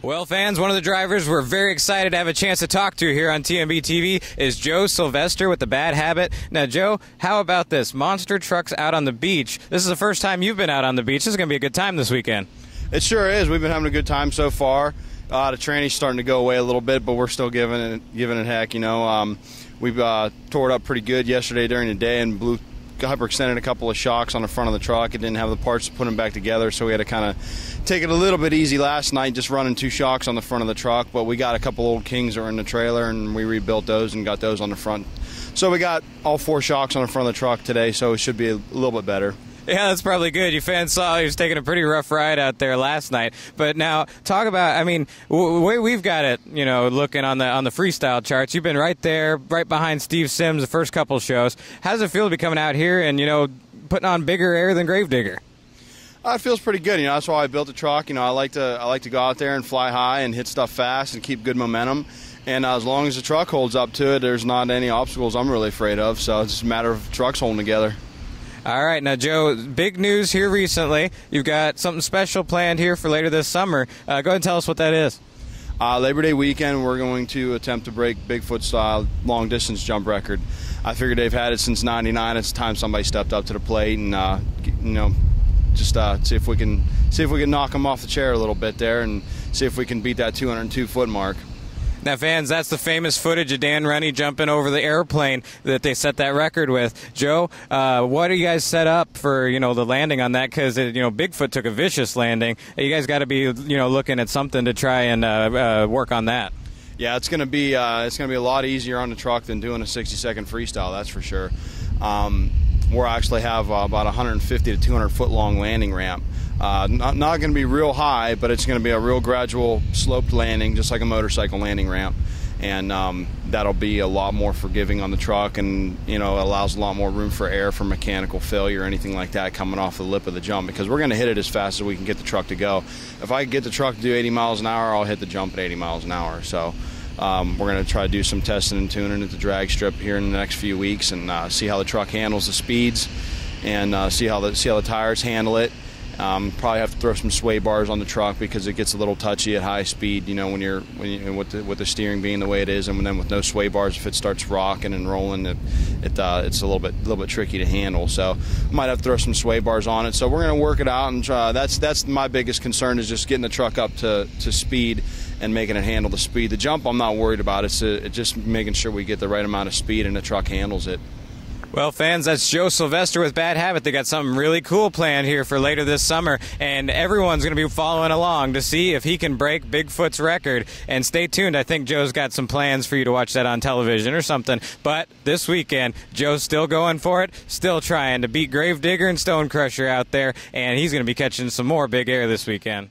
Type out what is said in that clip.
Well, fans, one of the drivers we're very excited to have a chance to talk to here on TMB TV is Joe Sylvester with the Bad Habit. Now, Joe, how about this? Monster trucks out on the beach. This is the first time you've been out on the beach. This is going to be a good time this weekend. It sure is. We've been having a good time so far. The training's starting to go away a little bit, but we're still giving it heck. You know, we've tore it up pretty good yesterday during the day and hyperextended a couple of shocks on the front of the truck. It didn't have the parts to put them back together, so we had to kind of take it a little bit easy last night, just running 2 shocks on the front of the truck. But we got a couple old Kings that were in the trailer, and we rebuilt those and got those on the front. So we got all 4 shocks on the front of the truck today, so it should be a little bit better. Yeah, that's probably good. You fans saw he was taking a pretty rough ride out there last night. But now, talk about, I mean, the way we've got it, you know, looking on the freestyle charts, you've been right there, right behind Steve Sims the first couple shows. How does it feel to be coming out here and, you know, putting on bigger air than Gravedigger? It feels pretty good. You know, that's why I built the truck. You know, I like to go out there and fly high and hit stuff fast and keep good momentum. And as long as the truck holds up to it, there's not any obstacles I'm really afraid of. So it's just a matter of trucks holding together. All right, now, Joe, big news here recently. You've got something special planned here for later this summer. Go ahead and tell us what that is. Labor Day weekend, we're going to attempt to break Bigfoot-style long-distance jump record. I figured they've had it since '99. It's time somebody stepped up to the plate and, you know, just see if we can knock them off the chair a little bit there and see if we can beat that 202-foot mark. Now, fans, that's the famous footage of Dan Rennie jumping over the airplane that they set that record with. Joe, what are you guys set up for, you know, the landing on that? Because, you know, Bigfoot took a vicious landing. You guys got to be, you know, looking at something to try and work on that. Yeah, it's going to be a lot easier on the truck than doing a 60-second freestyle, that's for sure. We'll actually have about 150 to 200-foot long landing ramp. Not going to be real high, but it's going to be a real gradual sloped landing, just like a motorcycle landing ramp. And that'll be a lot more forgiving on the truck, and, you know, allows a lot more room for air for mechanical failure or anything like that coming off the lip of the jump, because we're going to hit it as fast as we can get the truck to go. If I get the truck to do 80 miles an hour, I'll hit the jump at 80 miles an hour. So we're going to try to do some testing and tuning at the drag strip here in the next few weeks and see how the truck handles the speeds and see how the tires handle it. Probably have to throw some sway bars on the truck because it gets a little touchy at high speed, you know, when you're with the steering being the way it is, and then with no sway bars, if it starts rocking and rolling, it's a little bit tricky to handle. So might have to throw some sway bars on it. So we're going to work it out and try. That's my biggest concern, is just getting the truck up to speed and making it handle the speed. The jump I'm not worried about. It's just making sure we get the right amount of speed and the truck handles it. Well, fans, that's Joe Sylvester with Bad Habit. They got something really cool planned here for later this summer, and everyone's going to be following along to see if he can break Bigfoot's record. And stay tuned. I think Joe's got some plans for you to watch that on television or something. But this weekend, Joe's still going for it, still trying to beat Gravedigger and Stone Crusher out there, and he's going to be catching some more big air this weekend.